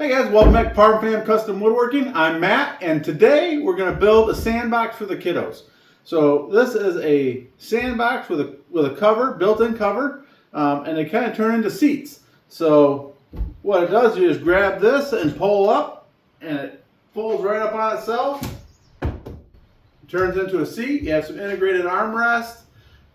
Hey guys, welcome back to Parm Fam Custom Woodworking. I'm Matt, and today we're going to build a sandbox for the kiddos. So this is a sandbox with a cover, built-in cover, and they kind of turn into seats. So what it does, you just grab this and pull up, and it folds right up on itself. It turns into a seat. You have some integrated armrest.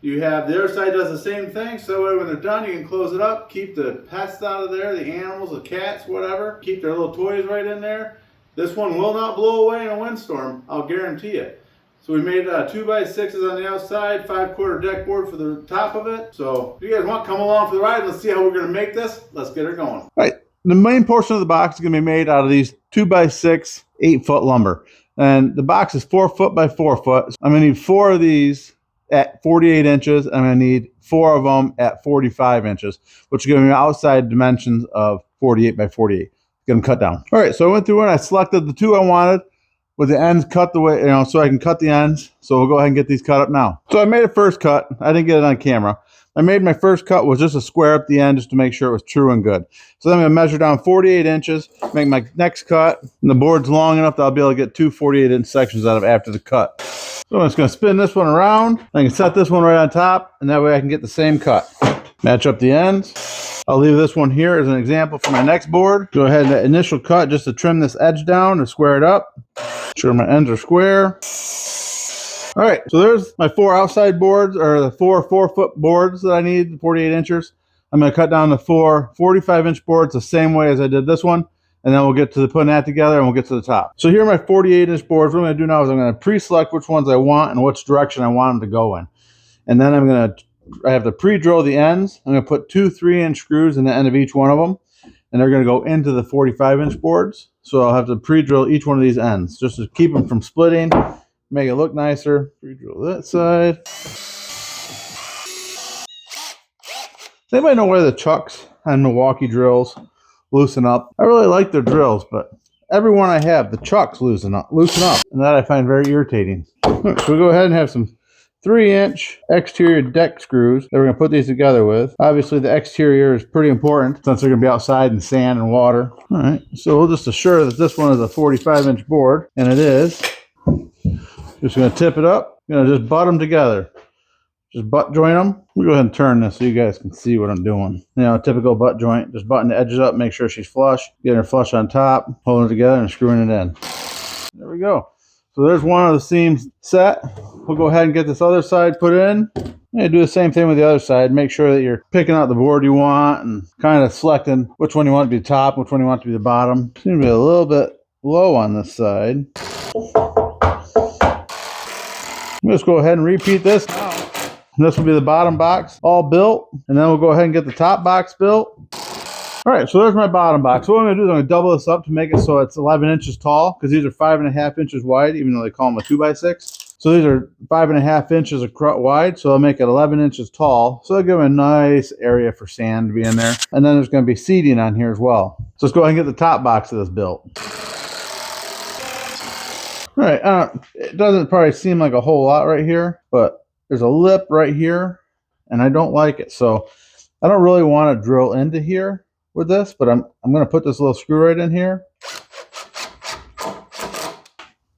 You have the other side does the same thing, so when they're done you can close it up, keep the pests out of there, the animals, the cats, whatever, keep their little toys right in there. This one will not blow away in a windstorm, I'll guarantee it. So we made 2x6s on the outside, 5/4 deck board for the top of it. So if you guys want to come along for the ride, let's see how we're going to make this. Let's get her going. All right, the main portion of the box is going to be made out of these 2x6 8-foot lumber. And the box is 4 foot by 4 foot. I'm going to need 4 of these at 48 inches. I'm going to need 4 of them at 45 inches, which are going to be outside dimensions of 48 by 48. Get them cut down. All right, so I went through and I selected the 2 I wanted with the ends cut the way, so I can cut the ends. So we'll go ahead and get these cut up now. So I made a first cut. I didn't get it on camera. I made my first cut was just a square up the end just to make sure it was true and good. So then I'm going to measure down 48 inches, make my next cut, and the board's long enough that I'll be able to get 2 48-inch sections out of after the cut. So I'm just going to spin this one around. I can set this one right on top, and that way I can get the same cut. Match up the ends. I'll leave this one here as an example for my next board. Go ahead and that initial cut just to trim this edge down and square it up. Make sure my ends are square. All right, so there's my 4 outside boards, or the 4 4-foot boards that I need, 48 inches. I'm going to cut down the 4 45-inch boards the same way as I did this one. And then we'll get to putting that together and we'll get to the top. So here are my 48-inch boards. What I'm going to do now is I'm going to pre-select which ones I want and which direction I want them to go in. And then I have to pre-drill the ends. I'm going to put 2 3-inch screws in the end of each one of them. And they're going to go into the 45-inch boards. So I'll have to pre-drill each one of these ends just to keep them from splitting, make it look nicer. Pre-drill that side. Does anybody know where the chucks on Milwaukee drills loosen up? I really like their drills, but every one I have, the chucks loosen up, and that I find very irritating. So we'll go ahead and have some 3-inch exterior deck screws that we're going to put these together with. Obviously, the exterior is pretty important since they're going to be outside in sand and water. All right, so we'll just assure that this one is a 45-inch board, and it is. Just going to tip it up. Going to just butt them together. Just butt joint them. We'll go ahead and turn this so you guys can see what I'm doing. Typical butt joint. Just button the edges up, make sure she's flush. Getting her flush on top, holding it together and screwing it in. There we go. So there's one of the seams set. We'll go ahead and get this other side put in. You do the same thing with the other side. Make sure that you're picking out the board you want and kind of selecting which one you want to be the top, which one you want to be the bottom. It's going to be a little bit low on this side. Let's go ahead and repeat this now. This will be the bottom box all built, and then we'll go ahead and get the top box built. All right, so there's my bottom box. So what I'm going to do is I'm going to double this up to make it so it's 11 inches tall, because these are 5.5 inches wide, even though they call them a 2x6. So these are 5.5 inches wide, so I'll make it 11 inches tall. So I'll give them a nice area for sand to be in there. And then there's going to be seating on here as well. So let's go ahead and get the top box of this built. All right, it doesn't probably seem like a whole lot right here, but there's a lip right here, and I don't like it. So I don't really want to drill into here with this, but I'm going to put this little screw right in here.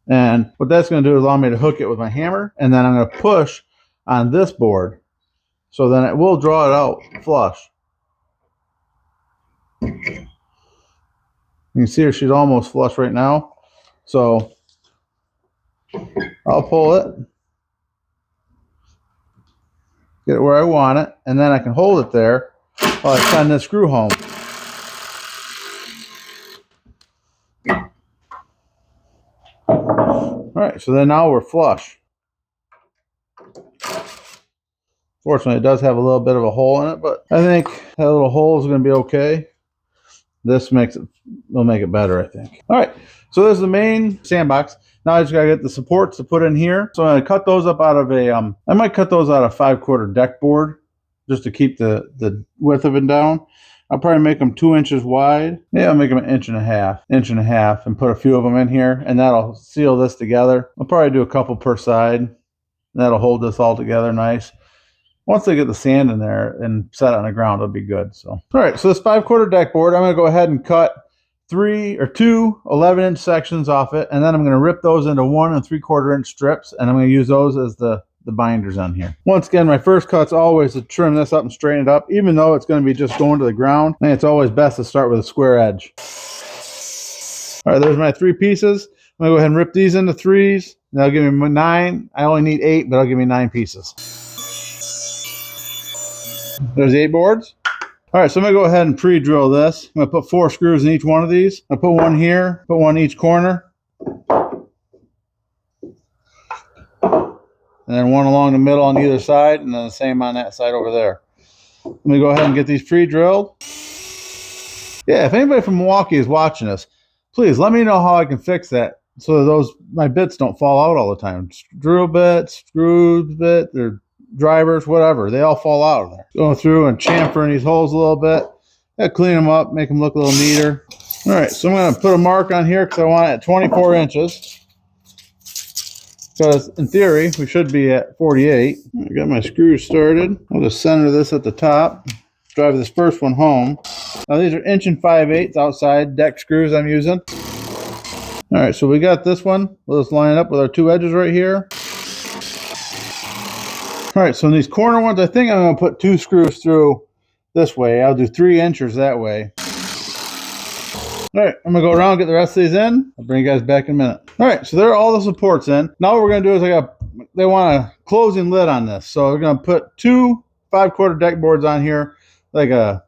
And what that's going to do is allow me to hook it with my hammer, and then I'm going to push on this board. So then it will draw it out flush. You can see her, she's almost flush right now. So I'll pull it. Get it where I want it, and then I can hold it there while I send this screw home. All right, so then now we're flush. Fortunately, it does have a little bit of a hole in it, but I think that little hole is going to be okay. This will make it better, I think. All right, so there's the main sandbox. Now I just gotta get the supports to put in here. So I'm gonna cut those up out of I might cut those out of 5/4 deck board just to keep the width of it down. I'll probably make them 2 inches wide. Yeah, I'll make them 1.5 inches, and put a few of them in here, and that'll seal this together. I'll probably do a couple per side, and that'll hold this all together nice. Once I get the sand in there and set it on the ground, it'll be good. So, all right, so this 5/4 deck board, I'm gonna go ahead and cut two 11-inch sections off it, and then I'm going to rip those into 1 3/4-inch strips, and I'm going to use those as the binders on here. Once again, my first cut's always to trim this up and straighten it up, even though it's going to be just going to the ground. I think it's always best to start with a square edge. All right, there's my 3 pieces. I'm going to go ahead and rip these into 3s. That'll give me 9. I only need 8, but it'll give me 9 pieces. There's the 8 boards. All right, so I'm going to go ahead and pre-drill this. I'm going to put 4 screws in each one of these. I'll put one here, put one in each corner. And then one along the middle on either side, and then the same on that side over there. Let me go ahead and get these pre-drilled. Yeah, if anybody from Milwaukee is watching this, please let me know how I can fix that so that my bits don't fall out all the time. Drill bits, screws bits, or drivers, whatever, they all fall out of there. Going through and chamfering these holes a little bit. Clean them up, make them look a little neater. All right, so I'm going to put a mark on here because I want it at 24 inches. Because in theory, we should be at 48. I got my screws started. I'll just center this at the top. Drive this first one home. Now these are 1 5/8" outside deck screws I'm using. All right, so we got this one. We'll just line it up with our 2 edges right here. All right, so in these corner ones, I think I'm going to put 2 screws through this way. I'll do 3 inches that way. All right, I'm going to go around and get the rest of these in. I'll bring you guys back in a minute. All right, so there are all the supports in. Now what we're going to do is they want a closing lid on this. So we're going to put 2 5/4 deck boards on here, like a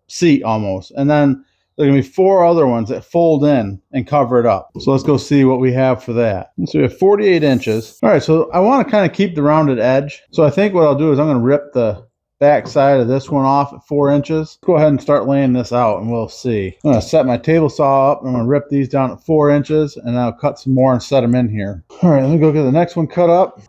seat almost. And then there are going to be 4 other ones that fold in and cover it up. So let's go see what we have for that. So we have 48 inches. All right, so I want to kind of keep the rounded edge. So I think what I'll do is I'm going to rip the back side of this one off at 4 inches. Go ahead and start laying this out and we'll see. I'm going to set my table saw up. I'm going to rip these down at 4 inches and then I'll cut some more and set them in here. All right, let me go get the next one cut up.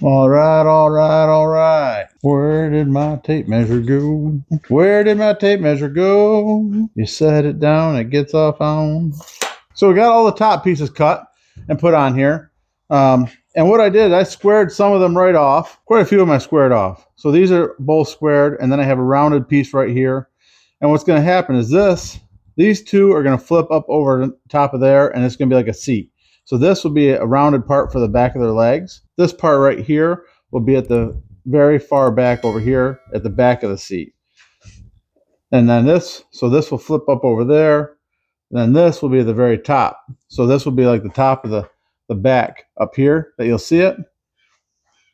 All right, all right, all right. Where did my tape measure go? Where did my tape measure go? You set it down, it gets off on. So we got all the top pieces cut and put on here. And what I did, I squared some of them right off. Quite a few of them I squared off. So these are both squared, and then I have a rounded piece right here. And what's going to happen is these 2 are going to flip up over the top of there, and it's going to be like a seat. So this will be a rounded part for the back of their legs. This part right here will be at the very far back over here at the back of the seat. And then this will flip up over there. And then this will be at the very top. So this will be like the top of the back up here that you'll see it.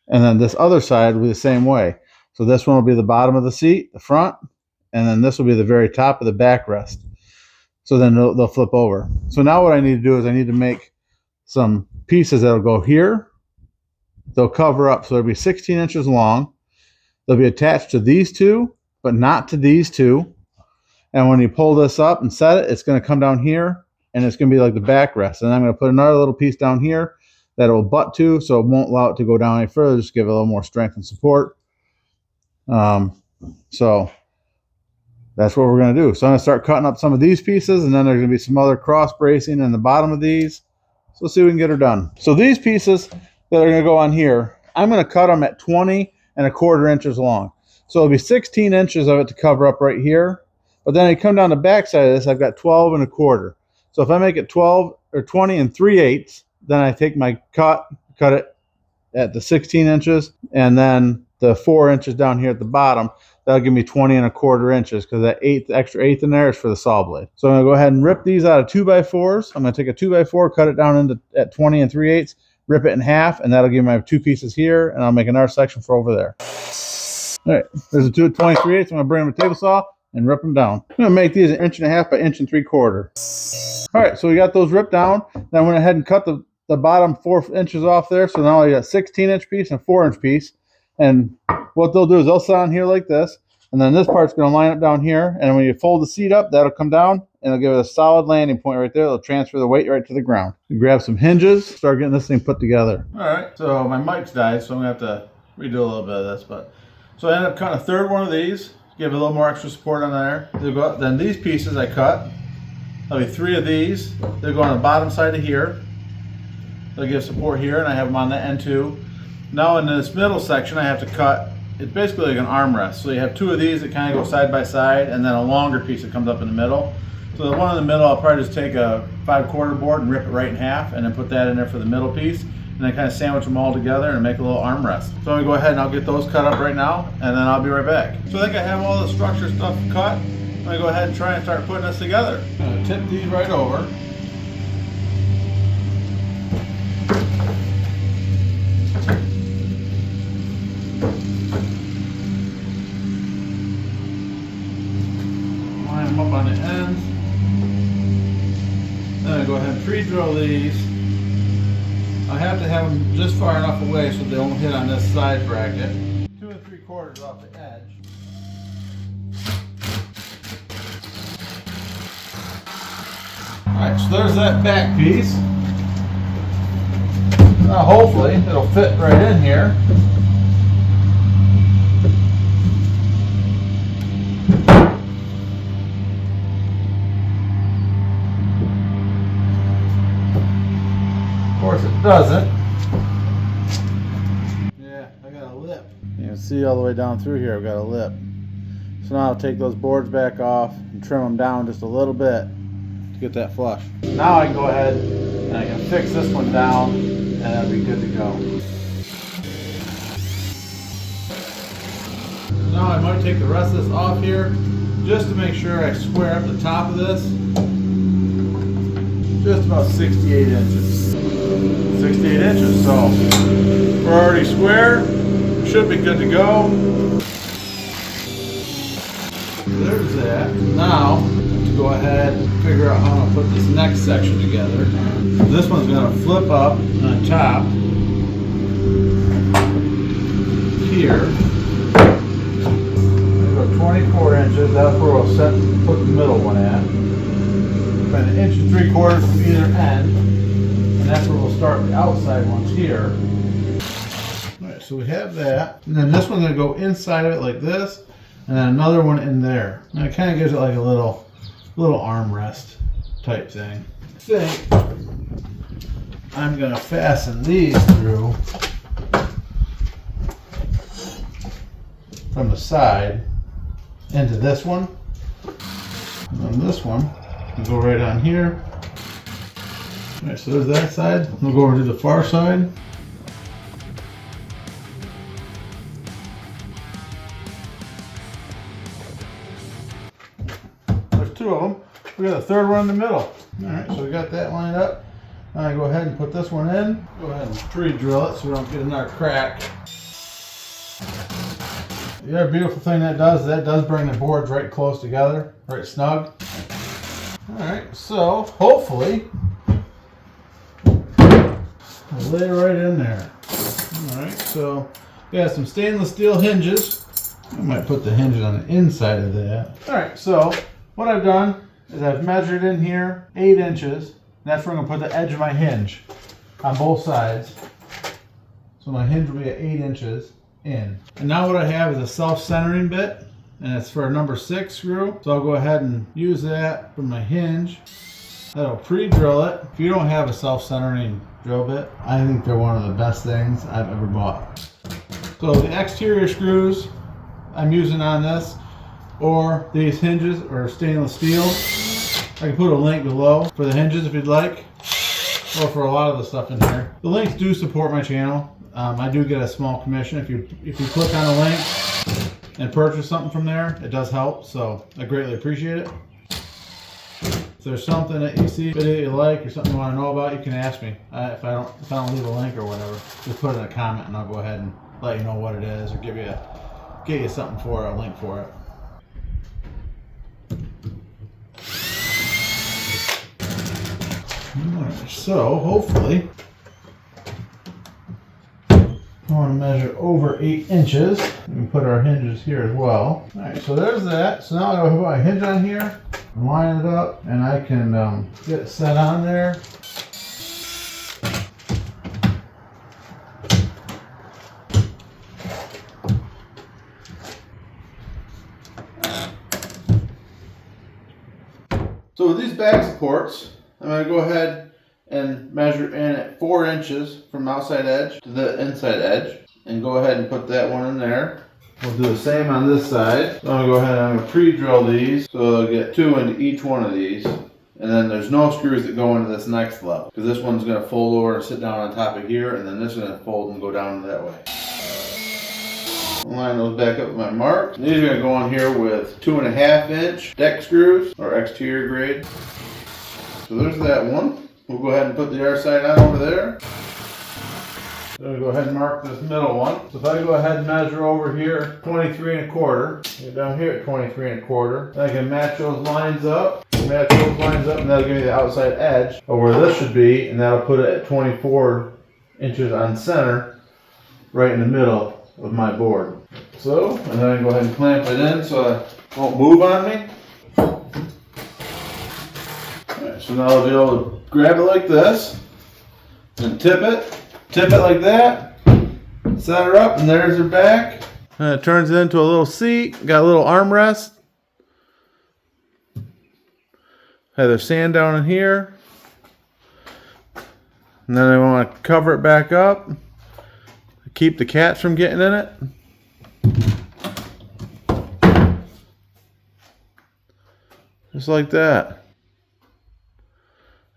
And then this other side will be the same way. So this one will be the bottom of the seat, the front, and then this will be the very top of the backrest. So then they'll flip over. So now what I need to do is I need to make some pieces that'll go here. They'll cover up, so they'll be 16 inches long. They'll be attached to these 2, but not to these 2. And when you pull this up and set it, it's going to come down here, and it's going to be like the backrest. And I'm going to put another little piece down here that it will butt to, so it won't allow it to go down any further, just give it a little more strength and support. So that's what we're going to do. So I'm going to start cutting up some of these pieces, and then there's going to be some other cross bracing in the bottom of these. So let's see if we can get her done. So these pieces that are going to go on here, I'm going to cut them at 20 1/4 inches long. So it'll be 16 inches of it to cover up right here. But then you come down the back side of this, I've got 12 1/4. So if I make it 12 or 20 3/8, then I take my cut it at the 16 inches, and then the 4 inches down here at the bottom, that'll give me 20 1/4 inches, because that extra eighth in there is for the saw blade. So I'm going to go ahead and rip these out of 2x4s. I'm going to take a 2x4, cut it down at 20 3/8, rip it in half, and that'll give me my 2 pieces here, and I'll make another section for over there. All right, there's the 2 at 20 3/8. I'm going to bring them to a table saw and rip them down. I'm going to make these 1.5 inches by 1 3/4. All right, so we got those ripped down. Then I went ahead and cut the bottom 4 inches off there. So now I got a 16-inch piece and a 4-inch piece. And what they'll do is they'll sit on here like this. And then this part's going to line up down here. And when you fold the seat up, that'll come down and it'll give it a solid landing point right there. It'll transfer the weight right to the ground. You grab some hinges, start getting this thing put together. All right, so my mic's died, so I'm going to have to redo a little bit of this. So I ended up cutting a third one of these, give it a little more extra support on there. Then these pieces I cut. There'll be 3 of these. They'll go on the bottom side of here. They'll give support here, and I have them on the end too. Now in this middle section, I have to cut it's basically like an armrest. So you have two of these that kind of go side by side, and then a longer piece that comes up in the middle. So the one in the middle, I'll probably just take a 5/4 board and rip it right in half, and then put that in there for the middle piece, and then kind of sandwich them all together and make a little armrest. So I'm gonna go ahead and I'll get those cut up right now, and then I'll be right back. So I think I have all the structure stuff cut. I'm gonna go ahead and try and start putting this together. I'm gonna tip these right over. Line them up on the ends. Then I go ahead and pre-drill these. I have to have them just far enough away so they don't hit on this side bracket. 2 3/4 off the edge. Alright, so there's that back piece. Now hopefully it'll fit right in here. Of course it doesn't. Yeah, I got a lip. You can see all the way down through here I've got a lip. So now I'll take those boards back off and trim them down just a little bit to get that flush. Now I can go ahead and I can fix this one down and that'll be good to go. Now I might take the rest of this off here just to make sure I square up the top of this. Just about 68 inches. 68 inches, so we're already square. Should be good to go. There's that. Now, to go ahead and figure out how to put this next section together. This one's going to flip up on top here. Go 24 inches. That's where we'll put the middle one at. About 1 3/4 from either end, and that's where we'll start the outside ones here. Alright, so we have that, and then this one's going to go inside of it like this, and then another one in there. And it kind of gives it like a little armrest type thing. I think I'm going to fasten these through from the side into this one, and then this one will go right on here. Alright, so there's that side. We'll go over to the far side. There's 2 of them. We got a third one in the middle. Alright, so we got that lined up. Now I go ahead and put this one in. Go ahead and pre-drill it so we don't get another crack. The other beautiful thing that does bring the boards right close together, right snug. Alright, so hopefully we'll lay it right in there. Alright, so we got some stainless steel hinges. I might put the hinges on the inside of that. Alright, so what I've done is I've measured in here 8 inches. And that's where I'm going to put the edge of my hinge on both sides. So my hinge will be at 8 inches in. And now what I have is a self-centering bit, and it's for a number 6 screw. So I'll go ahead and use that for my hinge. That'll pre-drill it. If you don't have a self-centering drill bit, I think they're one of the best things I've ever bought. So the exterior screws I'm using on this, or these hinges, are stainless steel. I can put a link below for the hinges if you'd like, or for a lot of the stuff in here. The links do support my channel. I do get a small commission if you click on a link and purchase something from there. It does help, so I greatly appreciate it. If there's something that you see that you like or something you want to know about, you can ask me. If I don't leave a link or whatever, just put it in a comment and I'll go ahead and let you know what it is or get you something for it, a link for it. Alright, so hopefully I want to measure over 8 inches. We can put our hinges here as well. Alright, so there's that. So now I put my hinge on here, line it up, and I can get it set on there. So with these back supports, I'm going to go ahead and measure in at 4 inches from outside edge to the inside edge, and go ahead and put that one in there. We'll do the same on this side. So I'm going to go ahead and I'm going to pre-drill these. So I'll get 2 into each one of these. And then there's no screws that go into this next level. Because this one's going to fold over and sit down on top of here. And then this is going to fold and go down that way. Line those back up with my mark. These are going to go on here with 2.5 inch deck screws or exterior grade. So there's that one. We'll go ahead and put the other side on over there. So I'm going to go ahead and mark this middle one. So if I go ahead and measure over here 23.25, get down here at 23.25, then I can match those lines up. And that'll give me the outside edge of where this should be, and that'll put it at 24 inches on center, right in the middle of my board. So, and then I can go ahead and clamp it in so it won't move on me. Alright, so now I'll be able to grab it like this, and tip it like that, set her up, and there's her back. And it turns it into a little seat, got a little armrest. Have the sand down in here. And then I want to cover it back up. Keep the cats from getting in it. Just like that.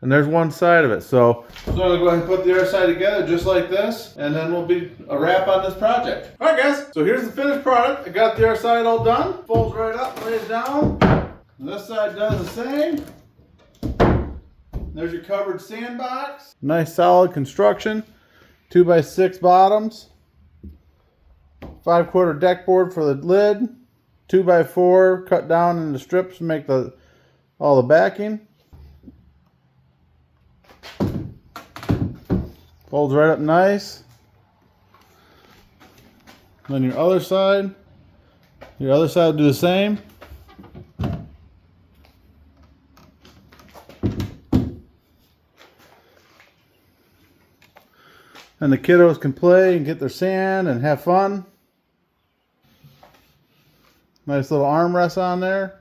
And there's one side of it. So I'm going to go ahead and put the other side together just like this. And then we'll be a wrap on this project. Alright guys, so here's the finished product. I got the other side all done. Folds right up, lays down. And this side does the same. There's your covered sandbox. Nice solid construction. 2x6 bottoms. 5/4 deck board for the lid. 2x4 cut down into strips to make all the backing. Folds right up nice. Then your other side will do the same. And the kiddos can play and get their sand and have fun. Nice little armrest on there.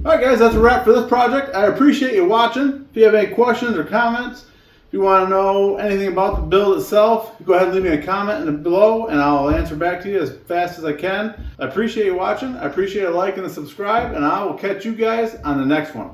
Alright guys, that's a wrap for this project. I appreciate you watching. If you have any questions or comments, if you want to know anything about the build itself, go ahead and leave me a comment below and I'll answer back to you as fast as I can. I appreciate you watching. I appreciate a like and a subscribe, and I will catch you guys on the next one.